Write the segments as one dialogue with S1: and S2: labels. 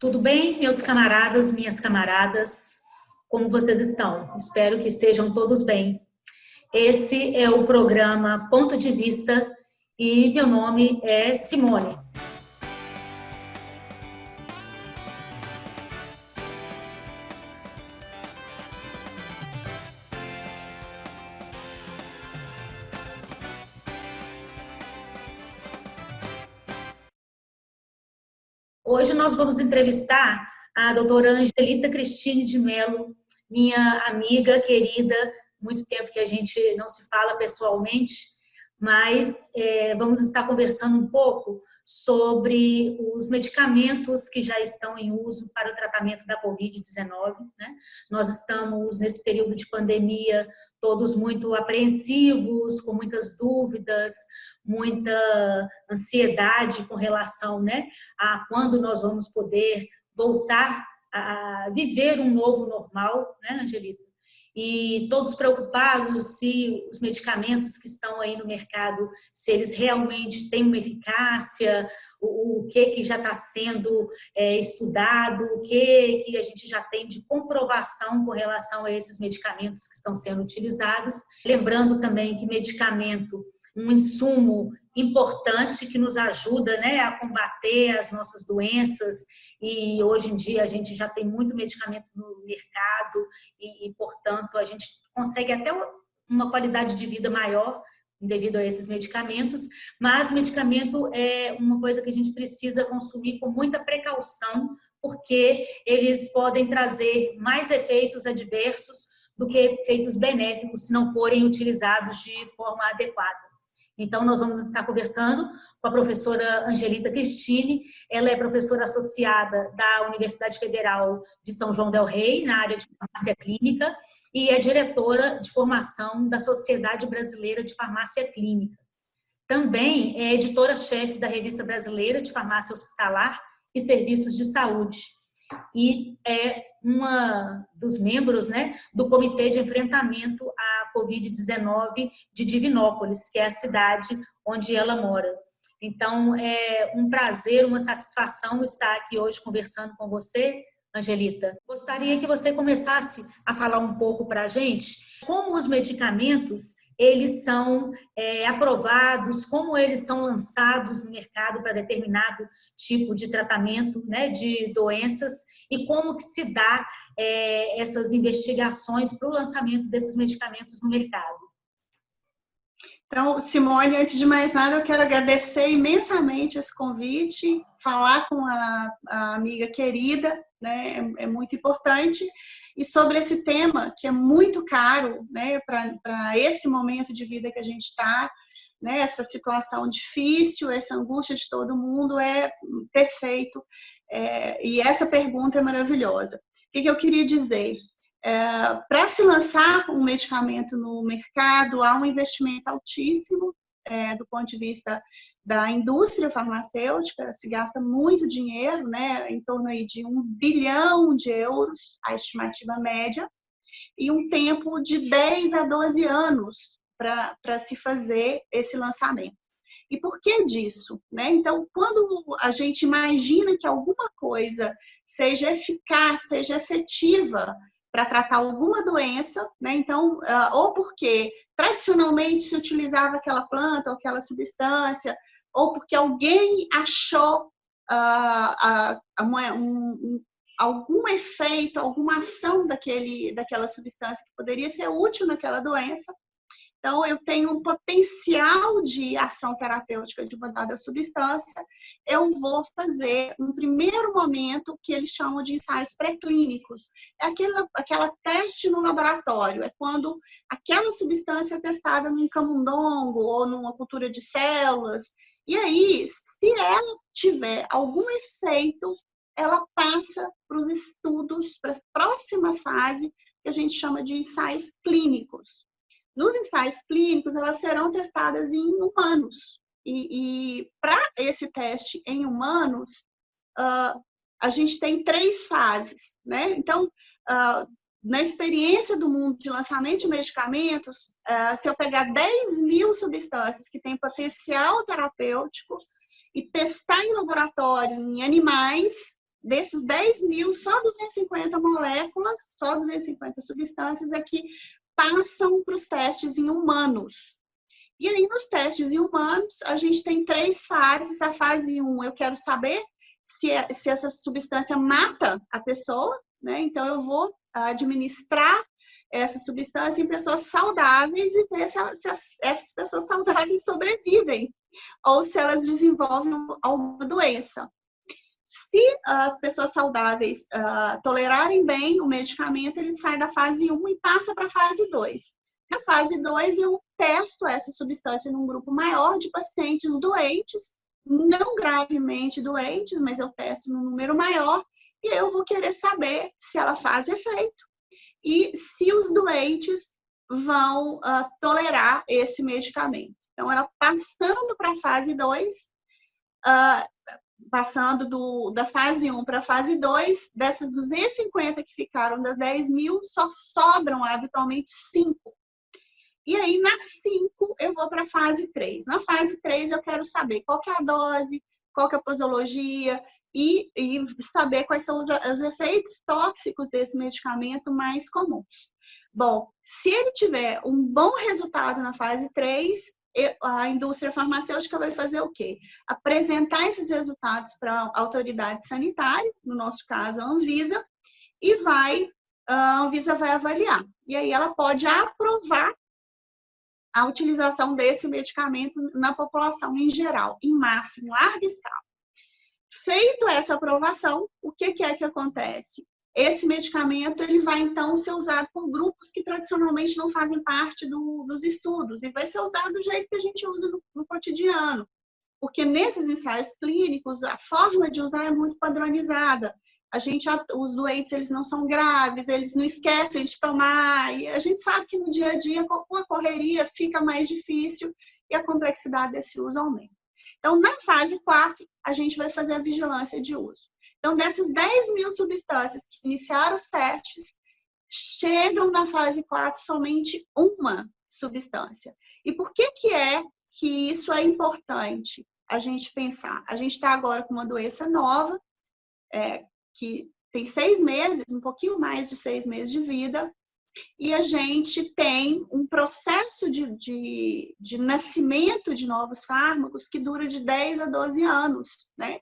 S1: Tudo bem, meus camaradas, minhas camaradas? Como vocês estão? Espero que estejam todos bem. Esse é o programa Ponto de Vista e meu nome é Simone. Hoje nós vamos entrevistar a doutora Angelita Cristine de Mello, minha amiga querida, muito tempo que a gente não se fala pessoalmente, mas vamos estar conversando um pouco sobre os medicamentos que já estão em uso para o tratamento da Covid-19, né? Nós estamos nesse período de pandemia todos muito apreensivos, com muitas dúvidas, muita ansiedade com relação, né, a quando nós vamos poder voltar a viver um novo normal, né, Angelita? E todos preocupados se os medicamentos que estão aí no mercado, se eles realmente têm uma eficácia, o que já está sendo estudado, o que a gente já tem de comprovação com relação a esses medicamentos que estão sendo utilizados. Lembrando também que medicamento, um insumo importante que nos ajuda, né, a combater as nossas doenças, e hoje em dia a gente já tem muito medicamento no mercado e portanto, a gente consegue até uma qualidade de vida maior devido a esses medicamentos, mas medicamento é uma coisa que a gente precisa consumir com muita precaução, porque eles podem trazer mais efeitos adversos do que efeitos benéficos se não forem utilizados de forma adequada. Então, nós vamos estar conversando com a professora Angelita Cristine. Ela é professora associada da Universidade Federal de São João del Rei, na área de farmácia clínica, e é diretora de formação da Sociedade Brasileira de Farmácia Clínica. Também é editora-chefe da Revista Brasileira de Farmácia Hospitalar e Serviços de Saúde. E é uma dos membros, né, do Comitê de Enfrentamento à Covid-19 de Divinópolis, que é a cidade onde ela mora. Então, é um prazer, uma satisfação estar aqui hoje conversando com você, Angelita. Gostaria que você começasse a falar um pouco para a gente como os medicamentos eles são aprovados, como eles são lançados no mercado para determinado tipo de tratamento, né, de doenças, e como que se dá essas investigações para o lançamento desses medicamentos no mercado.
S2: Então, Simone, antes de mais nada, eu quero agradecer imensamente esse convite, falar com a amiga querida, né, é muito importante, e sobre esse tema que é muito caro, né, para esse momento de vida que a gente está, né, essa situação difícil, essa angústia de todo mundo é perfeito, e essa pergunta é maravilhosa. O que eu queria dizer? Para se lançar um medicamento no mercado, há um investimento altíssimo do ponto de vista da indústria farmacêutica, se gasta muito dinheiro, né, em torno aí de 1 bilhão de euros, a estimativa média, e um tempo de 10 a 12 anos para se fazer esse lançamento. E por que disso? Né? Então, quando a gente imagina que alguma coisa seja eficaz, seja efetiva para tratar alguma doença, né? Então, ou porque tradicionalmente se utilizava aquela planta ou aquela substância, ou porque alguém achou algum efeito, alguma ação daquela substância que poderia ser útil naquela doença. Então, eu tenho um potencial de ação terapêutica de uma dada substância, eu vou fazer um primeiro momento que eles chamam de ensaios pré-clínicos. É aquela teste no laboratório, é quando aquela substância é testada num camundongo ou numa cultura de células. E aí, se ela tiver algum efeito, ela passa para os estudos, para a próxima fase, que a gente chama de ensaios clínicos. Nos ensaios clínicos, elas serão testadas em humanos. E para esse teste em humanos, a gente tem 3 fases, né? Então, na experiência do mundo de lançamento de medicamentos, se eu pegar 10 mil substâncias que têm potencial terapêutico e testar em laboratório em animais, desses 10 mil, só 250 moléculas, só 250 substâncias é que passam para os testes em humanos. E aí, nos testes em humanos, a gente tem 3 fases. A fase 1, eu quero saber se essa substância mata a pessoa, né? Então, eu vou administrar essa substância em pessoas saudáveis e ver se essas pessoas saudáveis sobrevivem ou se elas desenvolvem alguma doença. Se as pessoas saudáveis tolerarem bem o medicamento, ele sai da fase 1 e passa para a fase 2. Na fase 2, eu testo essa substância num grupo maior de pacientes doentes, não gravemente doentes, mas eu testo num número maior, e eu vou querer saber se ela faz efeito e se os doentes vão tolerar esse medicamento. Então, ela passando para a fase 2, passando da fase 1 para a fase 2, dessas 250 que ficaram das 10 mil, só sobram habitualmente 5. E aí, nas 5, eu vou para a fase 3. Na fase 3, eu quero saber qual que é a dose, qual que é a posologia e saber quais são os efeitos tóxicos desse medicamento mais comuns. Bom, se ele tiver um bom resultado na fase 3, a indústria farmacêutica vai fazer o quê? Apresentar esses resultados para a autoridade sanitária, no nosso caso a Anvisa, e a Anvisa vai avaliar. E aí ela pode aprovar a utilização desse medicamento na população em geral, em massa, em larga escala. Feito essa aprovação, o que é que acontece? Esse medicamento ele vai, então, ser usado por grupos que tradicionalmente não fazem parte dos estudos e vai ser usado do jeito que a gente usa no cotidiano, porque nesses ensaios clínicos, a forma de usar é muito padronizada. Os doentes eles não são graves, eles não esquecem de tomar, e a gente sabe que no dia a dia, com a correria, fica mais difícil e a complexidade desse uso aumenta. Então, na fase 4, a gente vai fazer a vigilância de uso. Então, dessas 10 mil substâncias que iniciaram os testes, chegam na fase 4 somente uma substância. E por que isso é importante a gente pensar? A gente está agora com uma doença nova, que tem 6 meses, um pouquinho mais de 6 meses de vida, e a gente tem um processo de nascimento de novos fármacos que dura de 10 a 12 anos, né?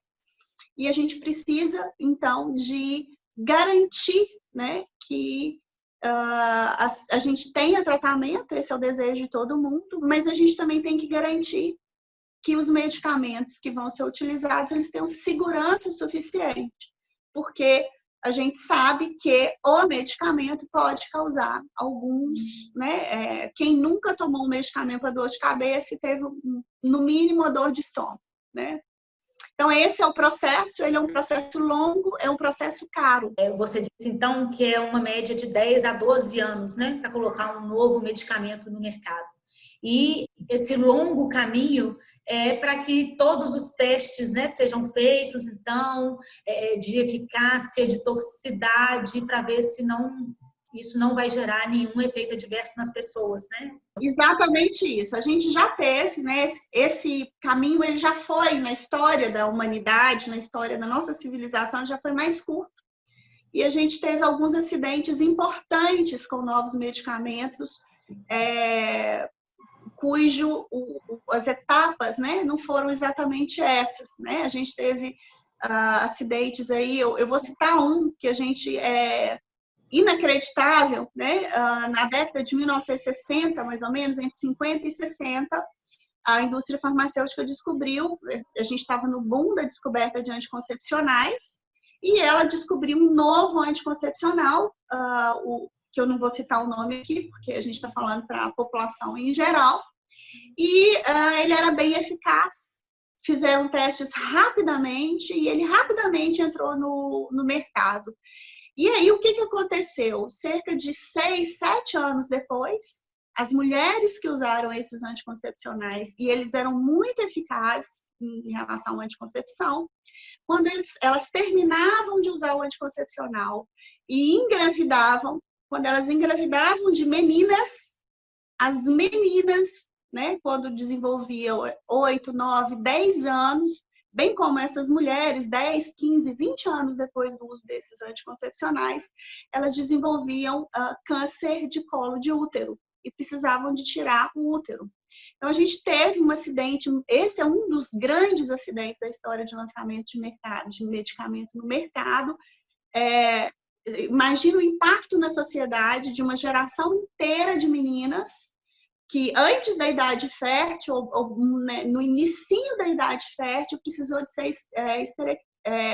S2: E a gente precisa, então, de garantir, né, que a gente tenha tratamento, esse é o desejo de todo mundo, mas a gente também tem que garantir que os medicamentos que vão ser utilizados, eles tenham segurança suficiente, porque a gente sabe que o medicamento pode causar alguns, né? Quem nunca tomou um medicamento para dor de cabeça e teve, no mínimo, a dor de estômago, né? Então, esse é o processo, ele é um processo longo, é um processo caro.
S1: Você disse, então, que é uma média de 10 a 12 anos, né? Para colocar um novo medicamento no mercado. E esse longo caminho é para que todos os testes, né, sejam feitos, então, de eficácia, de toxicidade, para ver se isso não vai gerar nenhum efeito adverso nas pessoas, né?
S2: Exatamente isso. A gente já teve, né, esse caminho, ele já foi na história da humanidade, na história da nossa civilização, já foi mais curto. E a gente teve alguns acidentes importantes com novos medicamentos, as etapas, né, não foram exatamente essas, né? A gente teve acidentes aí, eu vou citar um que a gente inacreditável, né? Na década de 1960, mais ou menos, entre 50 e 60, a indústria farmacêutica descobriu, a gente estava no boom da descoberta de anticoncepcionais, e ela descobriu um novo anticoncepcional, que eu não vou citar o nome aqui, porque a gente está falando para a população em geral, e ele era bem eficaz. Fizeram testes rapidamente e ele rapidamente entrou no mercado. E aí, o que aconteceu? Cerca de 6, 7 anos depois, as mulheres que usaram esses anticoncepcionais, e eles eram muito eficazes em relação à anticoncepção, quando elas terminavam de usar o anticoncepcional e engravidavam, quando elas engravidavam de meninas, as meninas, né, quando desenvolviam 8, 9, 10 anos, bem como essas mulheres, 10, 15, 20 anos depois do uso desses anticoncepcionais, elas desenvolviam câncer de colo de útero e precisavam de tirar o útero. Então, a gente teve um acidente, esse é um dos grandes acidentes da história de lançamento de medicamento no mercado. Imagina o impacto na sociedade de uma geração inteira de meninas que antes da idade fértil, ou no inicinho da idade fértil, precisou de ser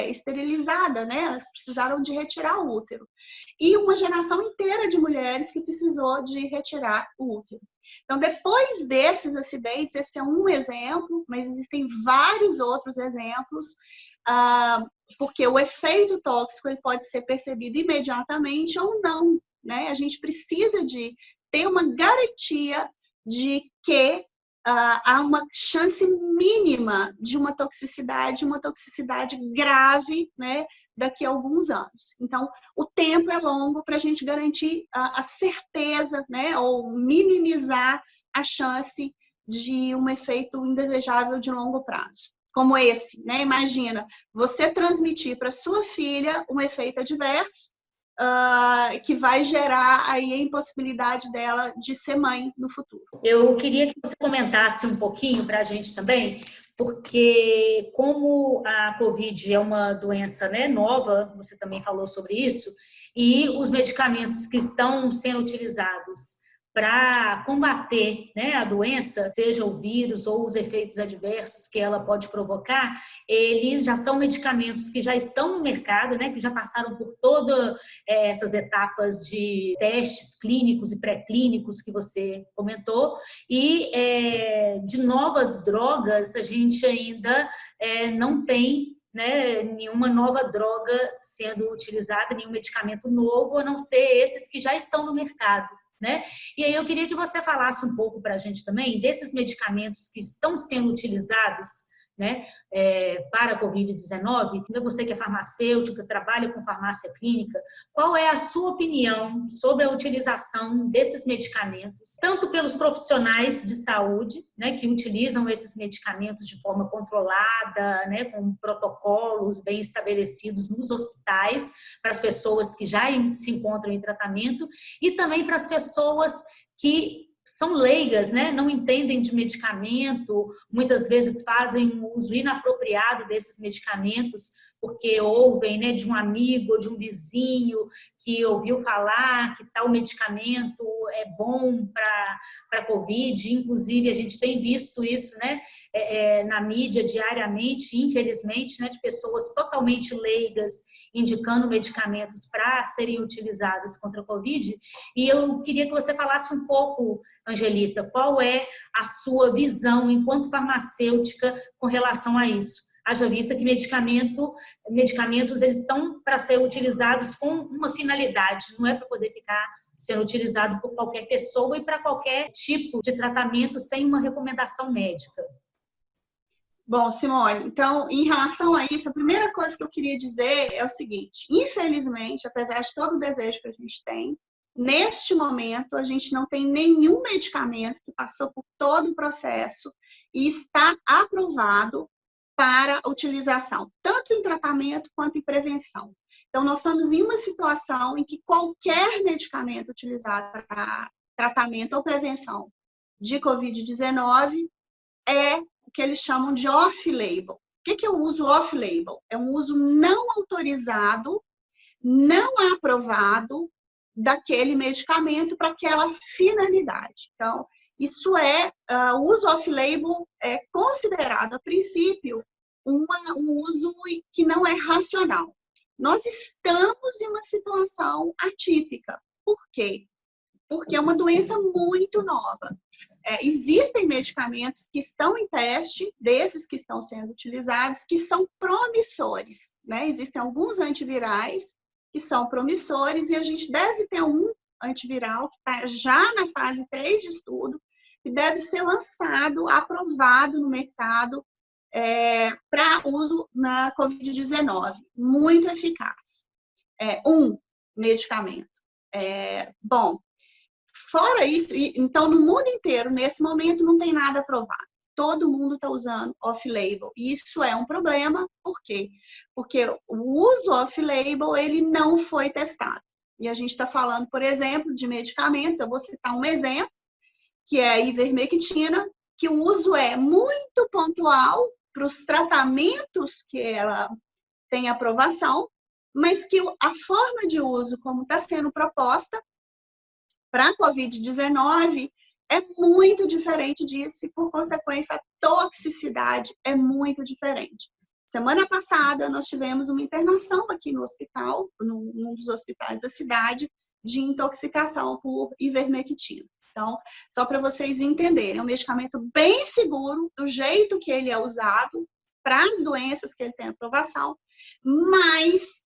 S2: esterilizada, né? Elas precisaram de retirar o útero. E uma geração inteira de mulheres que precisou de retirar o útero. Então, depois desses acidentes, esse é um exemplo, mas existem vários outros exemplos, porque o efeito tóxico ele pode ser percebido imediatamente ou não, né? A gente precisa de ter uma garantia de que há uma chance mínima de uma toxicidade grave, né, daqui a alguns anos. Então, o tempo é longo para a gente garantir a certeza, né, ou minimizar a chance de um efeito indesejável de longo prazo. Como esse, né? Imagina, você transmitir para sua filha um efeito adverso, que vai gerar aí a impossibilidade dela de ser mãe no futuro.
S1: Eu queria que você comentasse um pouquinho para a gente também, porque como a Covid é uma doença, né, nova, você também falou sobre isso, e os medicamentos que estão sendo utilizados para combater, né, a doença, seja o vírus ou os efeitos adversos que ela pode provocar, eles já são medicamentos que já estão no mercado, né, que já passaram por todas essas etapas de testes clínicos e pré-clínicos que você comentou, e de novas drogas a gente ainda não tem, né, nenhuma nova droga sendo utilizada, nenhum medicamento novo, a não ser esses que já estão no mercado. Né? E aí eu queria que você falasse um pouco para a gente também desses medicamentos que estão sendo utilizados, né, para a Covid-19. Você que é farmacêutico, trabalha com farmácia clínica, qual é a sua opinião sobre a utilização desses medicamentos, tanto pelos profissionais de saúde, né, que utilizam esses medicamentos de forma controlada, né, com protocolos bem estabelecidos nos hospitais, para as pessoas que já se encontram em tratamento, e também para as pessoas que são leigas, né? Não entendem de medicamento, muitas vezes fazem um uso inapropriado desses medicamentos, porque ouvem, né, de um amigo ou de um vizinho que ouviu falar que tal medicamento é bom para a Covid. Inclusive, a gente tem visto isso, né, na mídia diariamente, infelizmente, né, de pessoas totalmente leigas indicando medicamentos para serem utilizados contra a Covid. E eu queria que você falasse um pouco, Angelita, qual é a sua visão enquanto farmacêutica com relação a isso? Haja vista que medicamentos eles são para ser utilizados com uma finalidade, não é para poder ficar sendo utilizado por qualquer pessoa e para qualquer tipo de tratamento sem uma recomendação médica.
S2: Bom, Simone, então, em relação a isso, a primeira coisa que eu queria dizer é o seguinte: infelizmente, apesar de todo o desejo que a gente tem, neste momento, a gente não tem nenhum medicamento que passou por todo o processo e está aprovado para utilização, tanto em tratamento quanto em prevenção. Então, nós estamos em uma situação em que qualquer medicamento utilizado para tratamento ou prevenção de Covid-19 é o que eles chamam de off-label. O que é o uso off-label? É um uso não autorizado, não aprovado daquele medicamento para aquela finalidade. Então, isso o uso off-label é considerado, a princípio, um uso que não é racional. Nós estamos em uma situação atípica. Por quê? Porque é uma doença muito nova. Existem medicamentos que estão em teste, desses que estão sendo utilizados, que são promissores, né? Existem alguns antivirais que são promissores e a gente deve ter um antiviral que está já na fase 3 de estudo, que deve ser lançado, aprovado no mercado para uso na Covid-19. Muito eficaz. Um medicamento. Bom, fora isso, então no mundo inteiro, nesse momento, não tem nada aprovado. todo mundo está usando off-label. E isso é um problema, por quê? Porque o uso off-label, ele não foi testado. E a gente está falando, por exemplo, de medicamentos, eu vou citar um exemplo, que é a ivermectina, que o uso é muito pontual para os tratamentos que ela tem aprovação, mas que a forma de uso, como está sendo proposta para a Covid-19, é muito diferente disso e, por consequência, a toxicidade é muito diferente. Semana passada, nós tivemos uma internação aqui no hospital, num dos hospitais da cidade, de intoxicação por ivermectina. Então, só para vocês entenderem, é um medicamento bem seguro, do jeito que ele é usado, para as doenças que ele tem aprovação, mas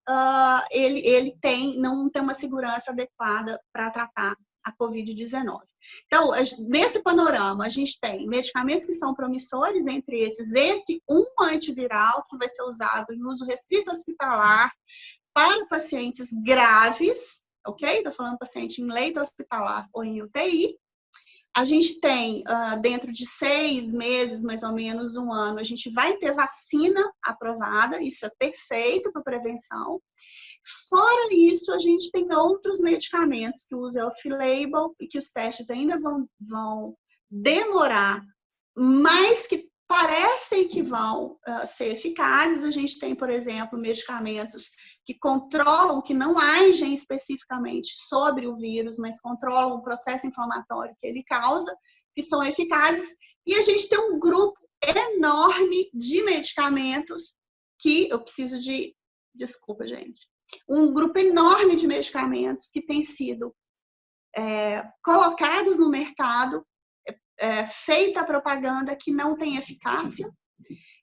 S2: ele não tem uma segurança adequada para tratar a Covid-19. Então, nesse panorama, a gente tem medicamentos que são promissores, entre esses, um antiviral, que vai ser usado em uso restrito hospitalar para pacientes graves, ok? Estou falando paciente em leito hospitalar ou em UTI. A gente tem, dentro de 6 meses, mais ou menos, 1 ano, a gente vai ter vacina aprovada, isso é perfeito para prevenção. Fora isso, a gente tem outros medicamentos que usam off-label e que os testes ainda vão demorar, mas que parecem que vão ser eficazes. A gente tem, por exemplo, medicamentos que controlam, que não agem especificamente sobre o vírus, mas controlam o processo inflamatório que ele causa, que são eficazes. E a gente tem um grupo enorme de medicamentos que eu preciso de... Desculpa, gente. Um grupo enorme de medicamentos que têm sido colocados no mercado, feita a propaganda que não tem eficácia,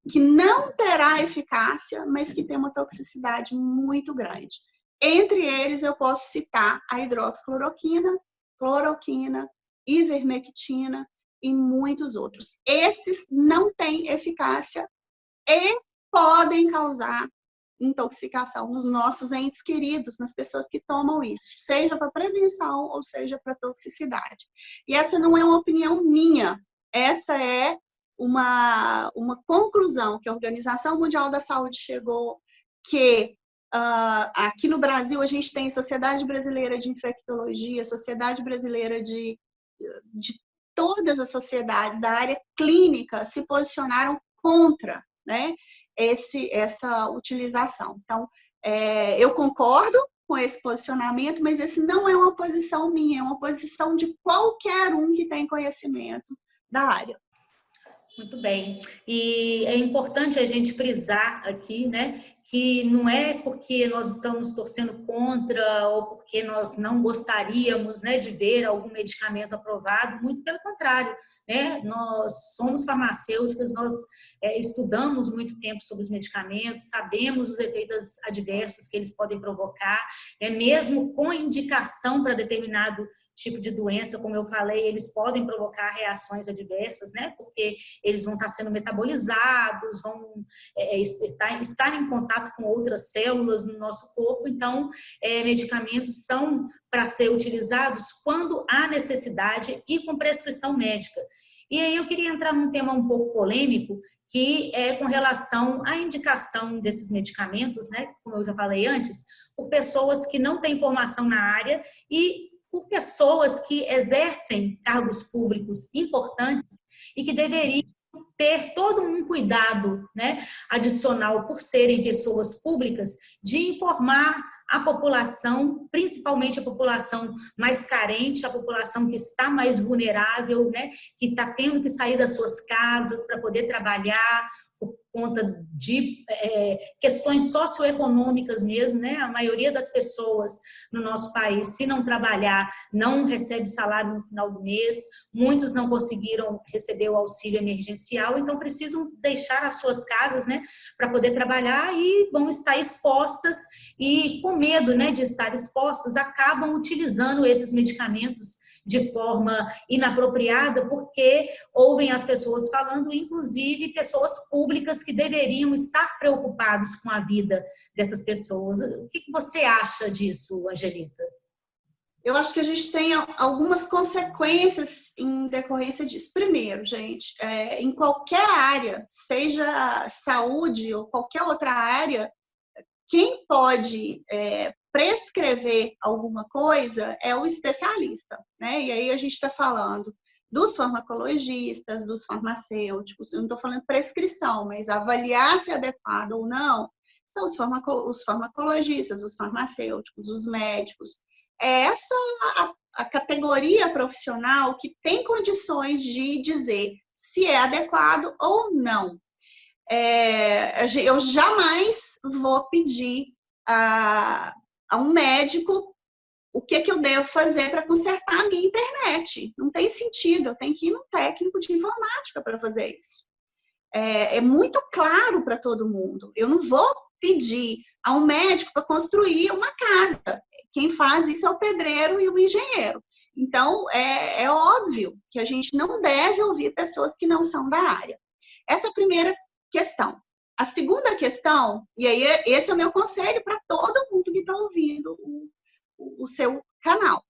S2: que não terá eficácia, mas que tem uma toxicidade muito grande. Entre eles, eu posso citar a hidroxicloroquina, cloroquina, ivermectina e muitos outros. Esses não têm eficácia e podem causar intoxicação nos nossos entes queridos, nas pessoas que tomam isso, seja para prevenção ou seja para toxicidade. E essa não é uma opinião minha, essa é uma conclusão que a Organização Mundial da Saúde chegou, que aqui no Brasil a gente tem Sociedade Brasileira de Infectologia, Sociedade Brasileira de todas as sociedades da área clínica se posicionaram contra, né, essa utilização. Então, eu concordo com esse posicionamento, mas esse não é uma posição minha, é uma posição de qualquer um que tem conhecimento da área.
S1: Muito bem. E é importante a gente frisar aqui, né, que não é porque nós estamos torcendo contra ou porque nós não gostaríamos, né, de ver algum medicamento aprovado, muito pelo contrário, né, nós somos farmacêuticas, nós estudamos muito tempo sobre os medicamentos, sabemos os efeitos adversos que eles podem provocar, mesmo com indicação para determinado tipo de doença, como eu falei, eles podem provocar reações adversas, né, porque eles vão estar sendo metabolizados, vão estar em contato com outras células no nosso corpo. Então, medicamentos são para ser utilizados quando há necessidade e com prescrição médica. E aí eu queria entrar num tema um pouco polêmico, que é com relação à indicação desses medicamentos, né, como eu já falei antes, por pessoas que não têm formação na área e por pessoas que exercem cargos públicos importantes e que deveriam ter todo um cuidado, né, adicional por serem pessoas públicas, de informar a população, principalmente a população mais carente, a população que está mais vulnerável, né, que está tendo que sair das suas casas para poder trabalhar por conta de questões socioeconômicas mesmo, né? A maioria das pessoas no nosso país, se não trabalhar, não recebe salário no final do mês, muitos não conseguiram receber o auxílio emergencial, então precisam deixar as suas casas, né, para poder trabalhar e vão estar expostas e com medo, né, de estar expostas, acabam utilizando esses medicamentos de forma inapropriada, porque ouvem as pessoas falando, inclusive pessoas públicas que deveriam estar preocupados com a vida dessas pessoas. O que você acha disso, Angelita?
S2: Eu acho que a gente tem algumas consequências em decorrência disso. Primeiro, gente, em qualquer área, seja saúde ou qualquer outra área, quem pode prescrever alguma coisa é o especialista, né? E aí a gente está falando dos farmacologistas, dos farmacêuticos, eu não estou falando prescrição, mas avaliar se é adequado ou não, são os farmacologistas, os farmacêuticos, os médicos. É essa a categoria profissional que tem condições de dizer se é adequado ou não. Eu jamais vou pedir a um médico o que eu devo fazer para consertar a minha internet. Não tem sentido, eu tenho que ir num técnico de informática para fazer isso. É muito claro para todo mundo. Eu não vou pedir a um médico para construir uma casa. Quem faz isso é o pedreiro e o engenheiro. Então, é óbvio que a gente não deve ouvir pessoas que não são da área. Essa é a primeira questão. A segunda questão, e aí esse é o meu conselho para todo mundo que está ouvindo o seu canal.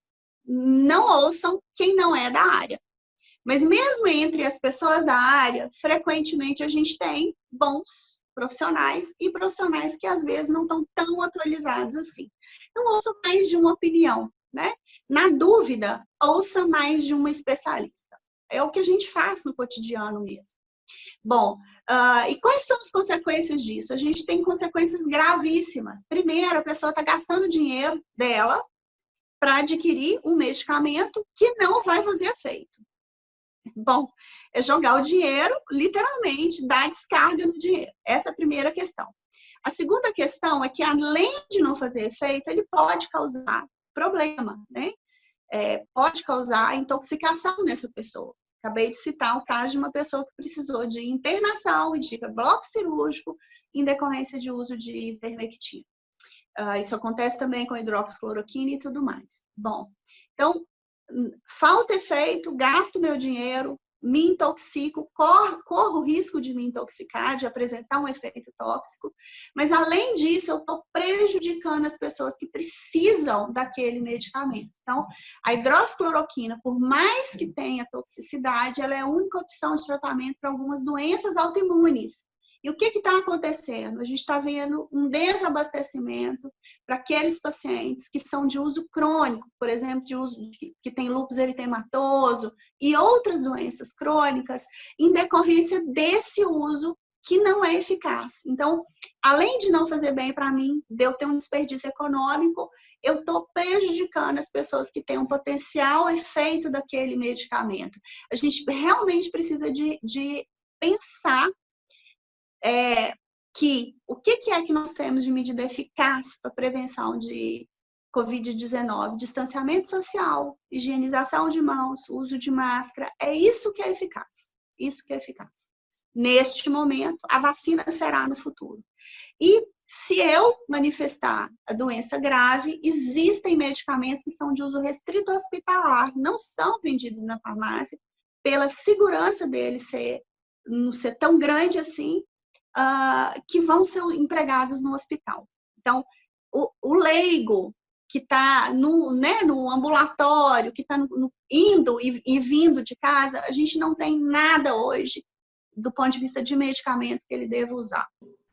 S2: Não ouçam quem não é da área. Mas mesmo entre as pessoas da área, frequentemente a gente tem bons profissionais e profissionais que às vezes não estão tão atualizados assim. Então, ouça mais de uma opinião, né? Na dúvida, ouça mais de uma especialista. É o que a gente faz no cotidiano mesmo. Bom, e quais são as consequências disso? A gente tem consequências gravíssimas. Primeiro, a pessoa está gastando dinheiro dela para adquirir um medicamento que não vai fazer efeito. Bom, é jogar o dinheiro, literalmente, dar descarga no dinheiro. Essa é a primeira questão. A segunda questão é que, além de não fazer efeito, ele pode causar problema, né? Pode causar intoxicação nessa pessoa. Acabei de citar o caso de uma pessoa que precisou de internação e de bloco cirúrgico em decorrência de uso de ivermectina. Isso acontece também com hidroxicloroquina e tudo mais. Bom, então, falta efeito, gasto meu dinheiro, me intoxico, corro o risco de me intoxicar, de apresentar um efeito tóxico, mas além disso, eu estou prejudicando as pessoas que precisam daquele medicamento. Então, a hidroxicloroquina, por mais que tenha toxicidade, ela é a única opção de tratamento para algumas doenças autoimunes. E o que está acontecendo? A gente está vendo um desabastecimento para aqueles pacientes que são de uso crônico, por exemplo, que tem lúpus eritematoso e outras doenças crônicas, em decorrência desse uso que não é eficaz. Então, além de não fazer bem para mim, de eu ter um desperdício econômico, eu estou prejudicando as pessoas que têm um potencial efeito daquele medicamento. A gente realmente precisa de pensar o que é que nós temos de medida eficaz para prevenção de Covid-19? Distanciamento social, higienização de mãos, uso de máscara, é isso que é eficaz. Isso que é eficaz. Neste momento, a vacina será no futuro. E se eu manifestar a doença grave, existem medicamentos que são de uso restrito hospitalar, não são vendidos na farmácia, pela segurança deles não ser tão grande assim, que vão ser empregados no hospital. Então, o leigo que está no ambulatório, que está indo e vindo de casa, a gente não tem nada hoje do ponto de vista de medicamento que ele deva usar.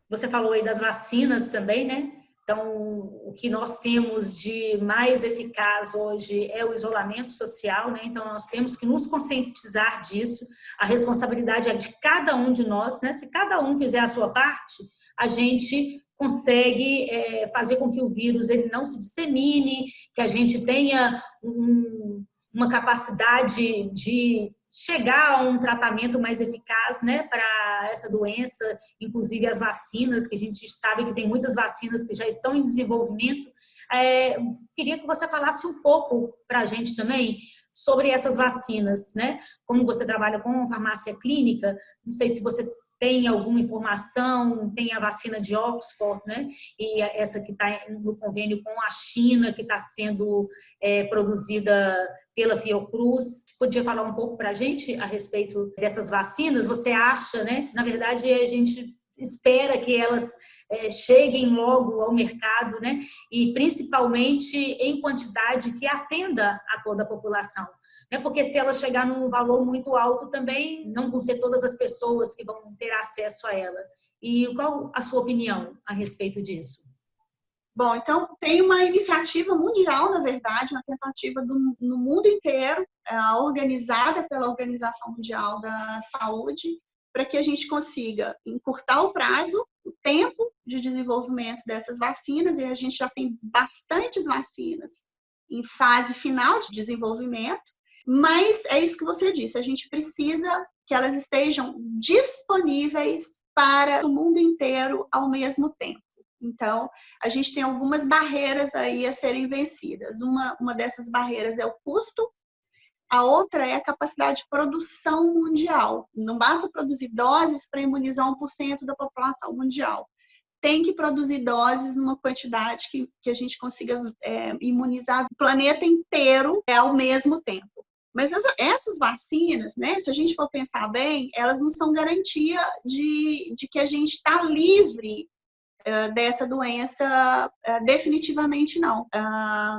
S1: Você falou aí das vacinas também, né? Então, o que nós temos de mais eficaz hoje é o isolamento social, né? Então, nós temos que nos conscientizar disso. A responsabilidade é de cada um de nós, né? Se cada um fizer a sua parte, a gente consegue fazer com que o vírus ele não se dissemine, que a gente tenha uma capacidade de chegar a um tratamento mais eficaz, né, para essa doença, inclusive as vacinas, que a gente sabe que tem muitas vacinas que já estão em desenvolvimento. Queria que você falasse um pouco para a gente também sobre essas vacinas, né? Como você trabalha com farmácia clínica, não sei se você tem alguma informação, tem a vacina de Oxford, né? E essa que está no convênio com a China, que está sendo produzida pela Fiocruz. Podia falar um pouco para a gente a respeito dessas vacinas? Você acha, né? Na verdade, a gente espera que elas cheguem logo ao mercado, né? E principalmente em quantidade que atenda a toda a população, né? Porque se ela chegar num valor muito alto também não vão ser todas as pessoas que vão ter acesso a ela. E qual a sua opinião a respeito disso?
S2: Bom, então tem uma iniciativa mundial, na verdade, uma tentativa no mundo inteiro, organizada pela Organização Mundial da Saúde, para que a gente consiga encurtar o prazo, o tempo de desenvolvimento dessas vacinas, e a gente já tem bastantes vacinas em fase final de desenvolvimento, mas é isso que você disse, a gente precisa que elas estejam disponíveis para o mundo inteiro ao mesmo tempo. Então, a gente tem algumas barreiras aí a serem vencidas. Uma dessas barreiras é o custo, a outra é a capacidade de produção mundial. Não basta produzir doses para imunizar 1% da população mundial. Tem que produzir doses numa quantidade que a gente consiga imunizar o planeta inteiro ao mesmo tempo. Mas essas vacinas, né, se a gente for pensar bem, elas não são garantia de que a gente está livre dessa doença definitivamente não. A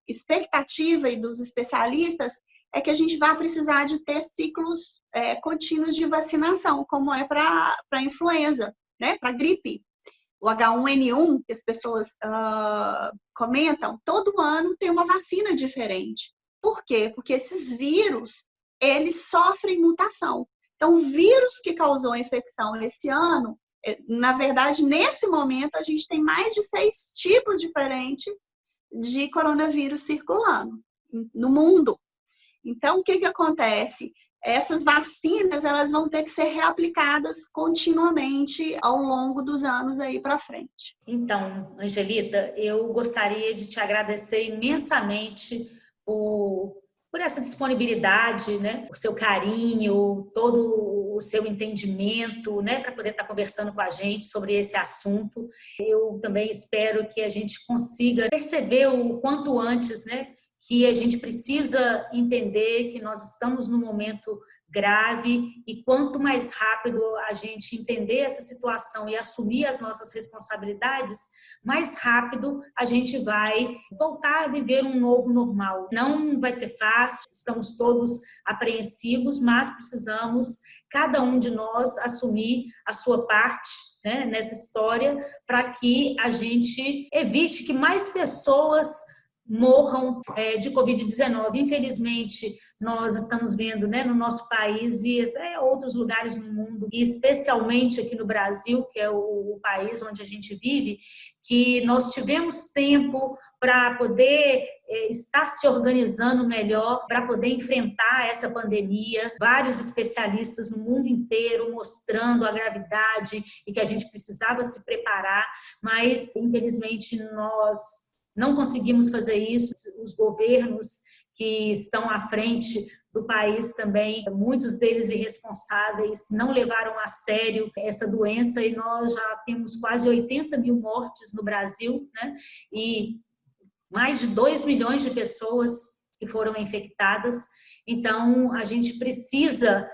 S2: expectativa dos especialistas é que a gente vai precisar de ter ciclos contínuos de vacinação, como é para a influenza, né, para a gripe. O H1N1, que as pessoas comentam, todo ano tem uma vacina diferente. Por quê? Porque esses vírus, eles sofrem mutação. Então, o vírus que causou a infecção esse ano, na verdade, nesse momento, a gente tem mais de 6 tipos diferentes de coronavírus circulando no mundo. Então, o que acontece? Essas vacinas, elas vão ter que ser reaplicadas continuamente ao longo dos anos aí para frente.
S1: Então, Angelita, eu gostaria de te agradecer imensamente por essa disponibilidade, né? O seu carinho, todo o seu entendimento, né? Para poder estar conversando com a gente sobre esse assunto. Eu também espero que a gente consiga perceber o quanto antes, né? Que a gente precisa entender que nós estamos num momento grave e quanto mais rápido a gente entender essa situação e assumir as nossas responsabilidades, mais rápido a gente vai voltar a viver um novo normal. Não vai ser fácil, estamos todos apreensivos, mas precisamos, cada um de nós, assumir a sua parte, né, nessa história, para que a gente evite que mais pessoas morram de Covid-19. Infelizmente, nós estamos vendo, né, no nosso país e até outros lugares no mundo, e especialmente aqui no Brasil, que é o país onde a gente vive, que nós tivemos tempo para poder estar se organizando melhor, para poder enfrentar essa pandemia. Vários especialistas no mundo inteiro mostrando a gravidade e que a gente precisava se preparar, mas, infelizmente, nós não conseguimos fazer isso. Os governos que estão à frente do país também, muitos deles irresponsáveis, não levaram a sério essa doença e nós já temos quase 80 mil mortes no Brasil, né? E mais de 2 milhões de pessoas que foram infectadas. Então, a gente precisa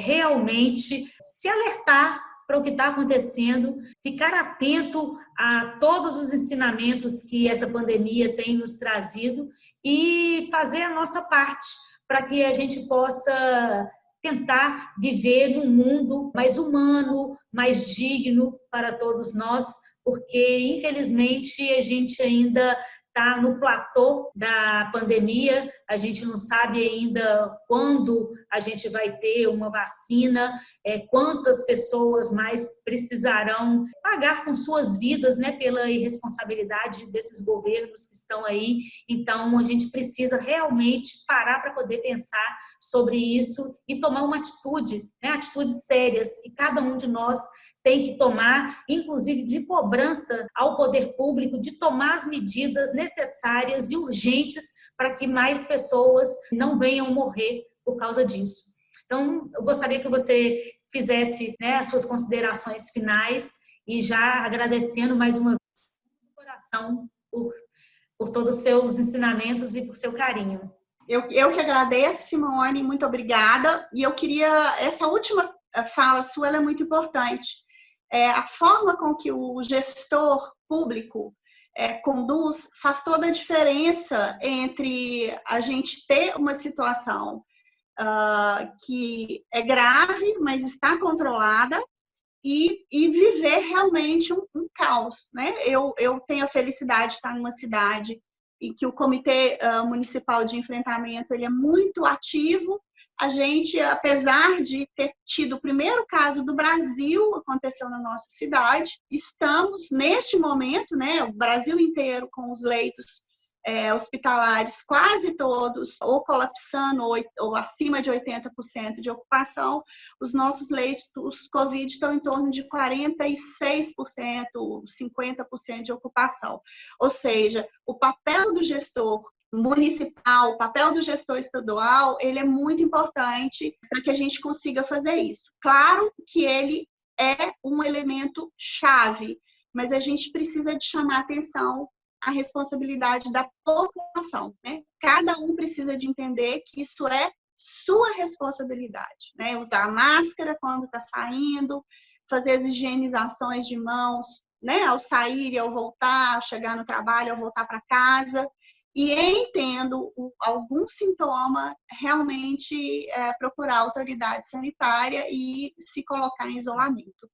S1: realmente se alertar para o que está acontecendo, ficar atento a todos os ensinamentos que essa pandemia tem nos trazido e fazer a nossa parte para que a gente possa tentar viver num mundo mais humano, mais digno para todos nós, porque, infelizmente, a gente ainda está no platô da pandemia, a gente não sabe ainda quando a gente vai ter uma vacina, quantas pessoas mais precisarão pagar com suas vidas, né, pela irresponsabilidade desses governos que estão aí. Então, a gente precisa realmente parar para poder pensar sobre isso e tomar uma atitude, né, atitudes sérias que cada um de nós tem que tomar, inclusive de cobrança ao poder público, de tomar as medidas necessárias e urgentes para que mais pessoas não venham morrer por causa disso. Então, eu gostaria que você fizesse, né, as suas considerações finais e já agradecendo mais uma vez de coração por todos os seus ensinamentos e por seu carinho.
S2: Eu que agradeço, Simone, muito obrigada. E eu queria, essa última fala sua, ela é muito importante. a forma com que o gestor público conduz faz toda a diferença entre a gente ter uma situação que é grave, mas está controlada, e viver realmente um caos, né? Eu tenho a felicidade de estar numa cidade em que o Comitê Municipal de Enfrentamento ele é muito ativo. A gente, apesar de ter tido o primeiro caso do Brasil, aconteceu na nossa cidade, estamos, neste momento, né, o Brasil inteiro com os leitos hospitalares quase todos ou colapsando ou acima de 80% de ocupação, os nossos leitos Covid estão em torno de 46%, 50% de ocupação. Ou seja, o papel do gestor municipal, o papel do gestor estadual, ele é muito importante para que a gente consiga fazer isso. Claro que ele é um elemento chave, mas a gente precisa de chamar atenção a responsabilidade da população, né? Cada um precisa de entender que isso é sua responsabilidade, né? Usar máscara quando está saindo, fazer as higienizações de mãos, né? Ao sair e ao voltar, ao chegar no trabalho, ao voltar para casa. E tendo algum sintoma, realmente procurar a autoridade sanitária e se colocar em isolamento.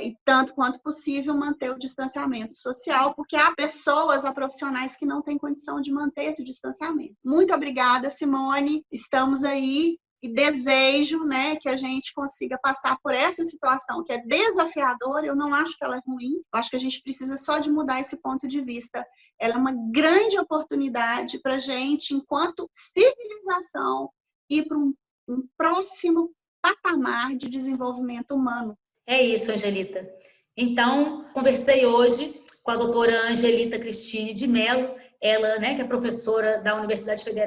S2: E tanto quanto possível manter o distanciamento social, porque há pessoas, há profissionais que não têm condição de manter esse distanciamento. Muito obrigada, Simone. Estamos aí e desejo, né, que a gente consiga passar por essa situação que é desafiadora. Eu não acho que ela é ruim. Eu acho que a gente precisa só de mudar esse ponto de vista. Ela é uma grande oportunidade para a gente, enquanto civilização, ir para um próximo patamar de desenvolvimento humano.
S1: É isso, Angelita. Então, conversei hoje com a doutora Angelita Cristine de Mello, ela, né, que é professora da Universidade Federal